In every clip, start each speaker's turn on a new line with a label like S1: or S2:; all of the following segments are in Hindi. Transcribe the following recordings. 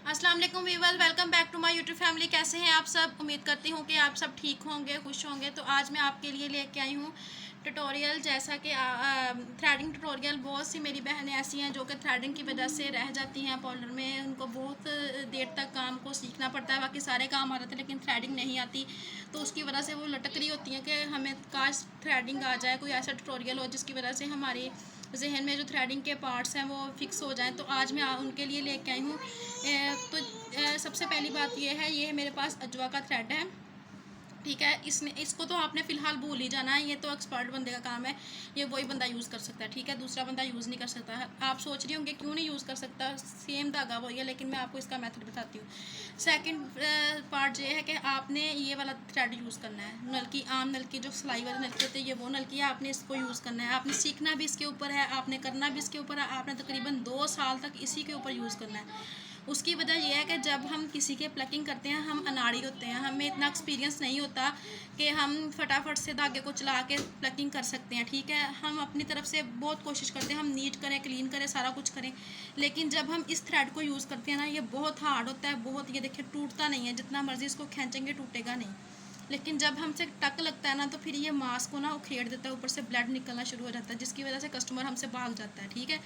S1: अस्सलाम वालेकुम viewers, welcome back to my YouTube family. कैसे हैं आप सब? उम्मीद करती हूँ कि आप सब ठीक होंगे, खुश होंगे। तो आज मैं आपके लिए लेके आई हूँ ट्यूटोरियल, जैसा कि थ्रेडिंग ट्यूटोरियल। बहुत सी मेरी बहनें ऐसी हैं जो कि थ्रेडिंग की वजह से रह जाती हैं पार्लर में। उनको बहुत देर तक काम को सीखना पड़ता है, बाकी सारे काम आ जाते हैं लेकिन थ्रेडिंग नहीं आती। तो उसकी वजह से वो लटक रही होती हैं कि हमें काश थ्रेडिंग आ जाए, कोई ऐसा ट्यूटोरियल हो जिसकी वजह से हमारी जहन में जो थ्रेडिंग के पार्ट्स हैं वो फिक्स हो जाएं। तो आज मैं उनके लिए लेके आई हूँ। सबसे पहली बात ये है, ये मेरे पास अजवा का थ्रेड है, ठीक है। इसको तो आपने फ़िलहाल भूल ही जाना है, ये तो एक्सपर्ट बंदे का काम है, ये वही बंदा यूज़ कर सकता है, ठीक है। दूसरा बंदा यूज़ नहीं कर सकता है। आप सोच रहे होंगे क्यों नहीं यूज़ कर सकता, सेम धागा वही है, लेकिन मैं आपको इसका मेथड बताती हूँ। सेकंड पार्ट ये है कि आपने ये वाला थ्रेड यूज़ करना है। नलकी, आम नलकी, जो सिलाई वाली नलकी होती है, ये वो नलकी है, आपने इसको यूज़ करना है। आपने सीखना भी इसके ऊपर है, आपने करना भी इसके ऊपर है। आपने तकरीबन 2 साल तक इसी के ऊपर यूज़ करना है। उसकी वजह यह है कि जब हम किसी के प्लकिंग करते हैं, हम अनाड़ी होते हैं, हमें इतना एक्सपीरियंस नहीं होता कि हम फटाफट से धागे को चला के प्लकिंग कर सकते हैं, ठीक है। हम अपनी तरफ से बहुत कोशिश करते हैं, हम नीट करें, क्लीन करें, सारा कुछ करें, लेकिन जब हम इस थ्रेड को यूज़ करते हैं ना, ये बहुत हार्ड होता है, बहुत। ये देखिए टूटता नहीं है, जितना मर्जी इसको खींचेंगे टूटेगा नहीं। लेकिन जब हमसे टक लगता है ना, तो फिर ये मांस को ना उखेड़ देता है, ऊपर से ब्लड निकलना शुरू हो जाता है, जिसकी वजह से कस्टमर हमसे भाग जाता है, ठीक है।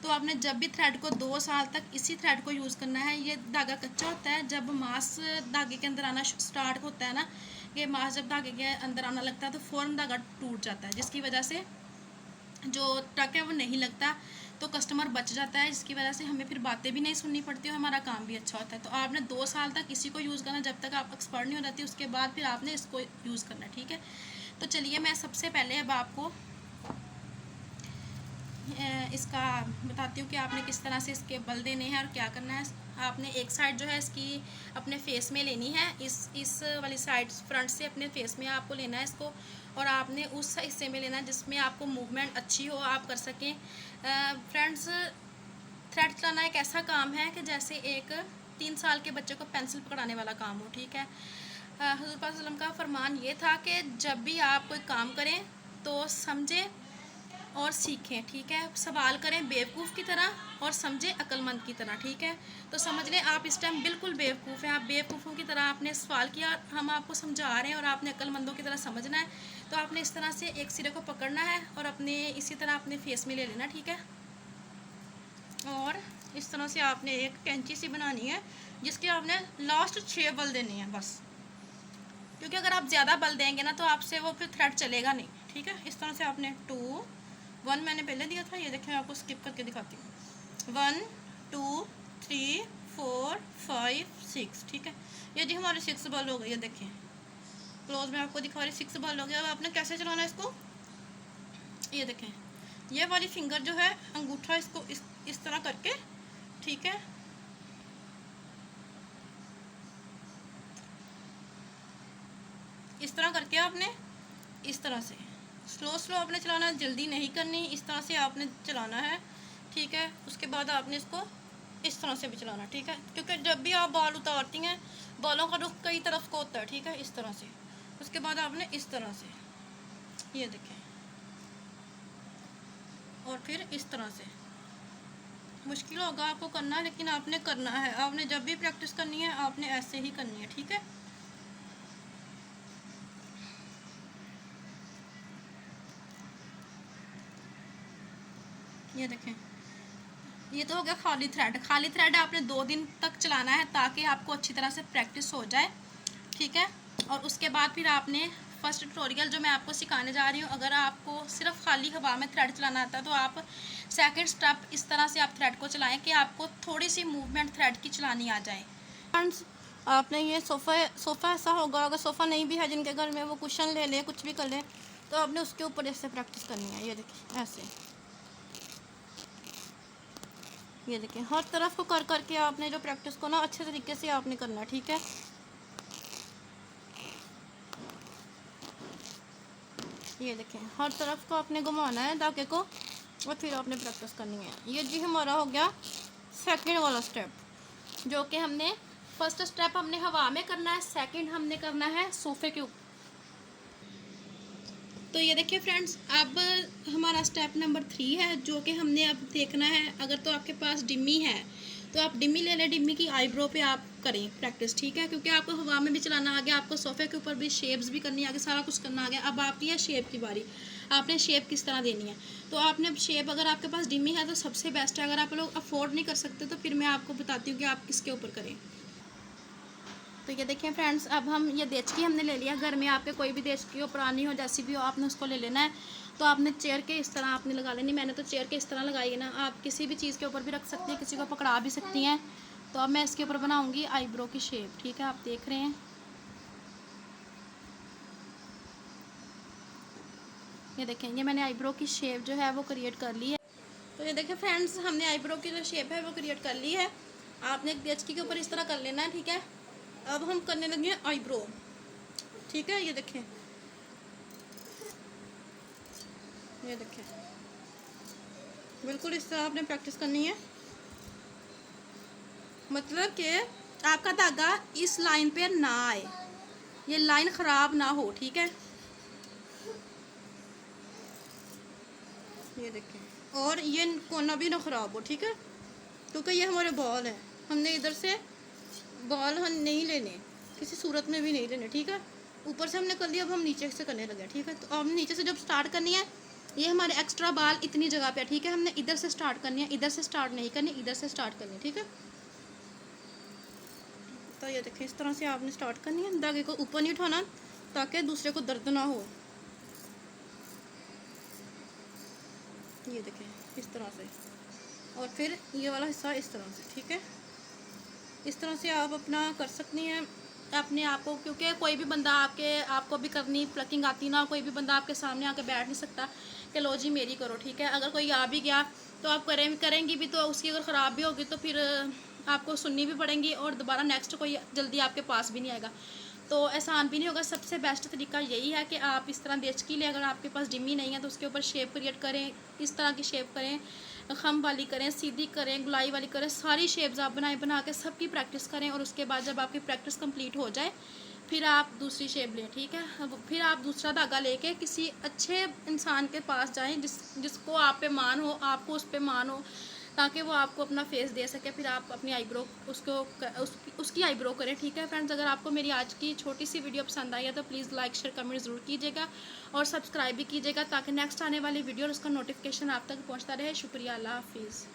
S1: तो आपने जब भी थ्रेड को 2 साल तक इसी थ्रेड को यूज़ करना है। ये धागा कच्चा होता है, जब मांस धागे के अंदर आना स्टार्ट होता है ना, ये मांस जब धागे के अंदर आना लगता है तो फ़ौरन धागा टूट जाता है, जिसकी वजह से जो टक है वो नहीं लगता, तो कस्टमर बच जाता है, जिसकी वजह से हमें फिर बातें भी नहीं सुननी पड़ती और हमारा काम भी अच्छा होता है। तो आपने 2 साल तक इसी को यूज़ करना, जब तक आप एक्सपर्ट नहीं हो जाती, उसके बाद फिर आपने इसको यूज़ करना, ठीक है। तो चलिए मैं सबसे पहले अब आपको इसका बताती हूँ कि आपने किस तरह से इसके बल देने हैं और क्या करना है। आपने एक साइड जो है इसकी अपने फेस में लेनी है, इस वाली साइड फ्रंट से अपने फेस में आपको लेना है इसको, और आपने उस हिस्से में लेना है जिसमें आपको मूवमेंट अच्छी हो, आप कर सकें। फ्रेंड्स, थ्रेड चलाना एक ऐसा काम है कि जैसे एक 3 साल के बच्चे को पेंसिल पकड़ाने वाला काम हो, ठीक है। हज़रत पाक सल्लल्लाहु अलैहि वसल्लम का फरमान ये था कि जब भी आप कोई काम करें तो समझें और सीखें, ठीक है। सवाल करें बेवकूफ़ की तरह और समझें अक्लमंद की तरह, ठीक है। तो समझ लें आप इस टाइम बिल्कुल बेवकूफ़ हैं, आप बेवकूफ़ों की तरह आपने सवाल किया, हम आपको समझा रहे हैं और आपने अक्लमंदों की तरह समझना है। तो आपने इस तरह से एक सिरे को पकड़ना है और अपने इसी तरह अपने फेस में ले लेना, ठीक है। और इस तरह से आपने एक कैंची सी बनानी है, जिसके आपने लास्ट 6 बल देने हैं बस, क्योंकि अगर आप ज़्यादा बल देंगे ना तो आपसे वो फिर थ्रेड चलेगा नहीं, ठीक है। इस तरह से आपने 2 1 मैंने पहले दिया था, ये देखिए मैं आपको स्किप करके दिखाती हूँ। 1 2 3 4 5 6, ठीक है। ये जी हमारे 6 बल हो गई है, देखिए क्लोज में आपको दिखा रही, 6 बल हो गया। अब आपने कैसे चलाना है इसको, ये देखें, ये वाली फिंगर जो है अंगूठा, इसको इस तरह करके, ठीक है, इस तरह करके आपने इस तरह से स्लो स्लो आपने चलाना है, जल्दी नहीं करनी, इस तरह से आपने चलाना है, ठीक है। उसके बाद आपने इसको इस तरह से भी चलाना, ठीक है, क्योंकि जब भी आप बाल उतारती हैं, बालों का रुख कई तरफ को होता है, ठीक है, इस तरह से। उसके बाद आपने इस तरह से, ये देखें, और फिर इस तरह से। मुश्किल होगा आपको करना, लेकिन आपने करना है। आपने जब भी प्रैक्टिस करनी है आपने ऐसे ही करनी है, ठीक है। ये देखें, ये तो हो गया खाली थ्रेड। खाली थ्रेड आपने 2 दिन तक चलाना है ताकि आपको अच्छी तरह से प्रैक्टिस हो जाए, ठीक है। और उसके बाद फिर आपने फर्स्ट ट्यूटोरियल जो मैं आपको सिखाने जा रही हूँ, अगर आपको सिर्फ खाली हवा में थ्रेड चलाना आता है तो आप सेकंड स्टेप इस तरह से आप थ्रेड को चलाएं कि आपको थोड़ी सी मूवमेंट थ्रेड की चलानी आ जाए। फ्रेंड्स, आपने ये सोफ़ा ऐसा होगा, अगर सोफ़ा नहीं भी है जिनके घर में, वो कुशन ले लें, कुछ भी कर लें, तो आपने उसके ऊपर ऐसे प्रैक्टिस करनी है। ये देखिए ऐसे, ये देखिए हर तरफ को कर करके आपने जो प्रैक्टिस को ना अच्छे तरीके से आपने करना है, ठीक है। ये देखें हर तरफ को आपने घुमाना है धागे को, और फिर आपने प्रैक्टिस करनी है। ये जी हमारा हो गया सेकंड वाला स्टेप, जो कि हमने फर्स्ट स्टेप हमने हवा में करना है, सेकंड हमने करना है सोफे के ऊपर। तो ये देखिए फ्रेंड्स, अब हमारा स्टेप नंबर 3 है, जो कि हमने अब देखना है। अगर तो आपके पास डिमी है तो आप डिम्मी ले लें, डिम्मी की आईब्रो पे आप करें प्रैक्टिस, ठीक है, क्योंकि आपको हवा में भी चलाना आ गया, आपको सोफे के ऊपर भी शेप्स भी करनी आ गई, सारा कुछ करना आ गया। अब आपकी है शेप की बारी, आपने शेप किस तरह देनी है। तो आपने शेप, अगर आपके पास डिम्मी है तो सबसे बेस्ट है। अगर आप लोग अफोर्ड नहीं कर सकते तो फिर मैं आपको बताती हूँ कि आप किसके ऊपर करें। तो ये देखिए फ्रेंड्स, अब हम ये देचकी हमने ले लिया। घर में आपके कोई भी देचकी हो, पुरानी हो, जैसी भी हो, आपने उसको ले लेना है। तो आपने चेयर के इस तरह आपने लगा लेनी। मैंने तो चेयर के इस तरह लगाई है ना, आप किसी भी चीज़ के ऊपर भी रख सकती हैं, किसी को पकड़ा भी सकती हैं। तो अब मैं इसके ऊपर बनाऊंगी आईब्रो की शेप, ठीक है, आप देख रहे हैं। ये देखें, ये मैंने आईब्रो की शेप जो है वो क्रिएट कर ली है। तो ये देखें फ्रेंड्स, हमने आईब्रो की जो शेप है वो क्रिएट कर ली है। आपने एक देचकी के ऊपर इस तरह कर लेना है, ठीक है। अब हम करने लगे आईब्रो, ठीक है। ये देखें, ये देखें, बिल्कुल इस तरह आपने प्रैक्टिस करनी है। मतलब कि आपका धागा इस लाइन पे ना आए, ये लाइन ख़राब ना हो, ठीक है। ये देखें, और ये कोना भी ना ख़राब हो, ठीक है, क्योंकि ये हमारे बॉल है। हमने इधर से बॉल हम नहीं लेने, किसी सूरत में भी नहीं लेने, ठीक है। ऊपर से हमने कर लिया, अब हम नीचे से करने लगे, ठीक है। तो अब नीचे से जब स्टार्ट करनी है, ये हमारे एक्स्ट्रा बाल इतनी जगह पे है, ठीक है। हमने इधर से स्टार्ट करनी है, इधर से स्टार्ट नहीं करनी, इधर से स्टार्ट करनी है, ठीक है। तो ये देखें, इस तरह से आपने स्टार्ट करनी है। धागे को ऊपर नहीं उठाना ताकि दूसरे को दर्द ना हो। ये देखें, इस तरह से, और फिर ये वाला हिस्सा इस तरह से, ठीक है। इस तरह से आप अपना कर सकती हैं अपने आप को, क्योंकि कोई भी बंदा आपको भी करनी प्लकिंग आती ना, कोई भी बंदा आपके सामने आके बैठ नहीं सकता कि लो जी मेरी करो, ठीक है। अगर कोई आ भी गया तो आप करेंगी भी, तो उसकी अगर ख़राब भी होगी तो फिर आपको सुननी भी पड़ेंगी, और दोबारा नेक्स्ट कोई जल्दी आपके पास भी नहीं आएगा, तो आसान भी नहीं होगा। सबसे बेस्ट तरीका यही है कि आप इस तरह देचकी लें। अगर आपके पास डिम्मी नहीं है तो उसके ऊपर शेप क्रिएट करें, इस तरह की शेप करें, खम वाली करें, सीधी करें, गुलाई वाली करें, सारी शेप्स आप बना के सबकी प्रैक्टिस करें। और उसके बाद जब आपकी प्रैक्टिस कंप्लीट हो जाए फिर आप दूसरी शेप लें, ठीक है। अब फिर आप दूसरा धागा लेके किसी अच्छे इंसान के पास जाएं जिसको आप पे मान हो, आपको उस पे मान हो, ताकि वो आपको अपना फेस दे सके। फिर आप अपनी आईब्रो उसकी आईब्रो करें, ठीक है फ्रेंड्स। अगर आपको मेरी आज की छोटी सी वीडियो पसंद आई है तो प्लीज़ लाइक शेयर कमेंट ज़रूर कीजिएगा और सब्सक्राइब भी कीजिएगा, ताकि नेक्स्ट आने वाली वीडियो और उसका नोटिफिकेशन आप तक पहुंचता रहे। शुक्रिया, अल्लाह हाफिज़।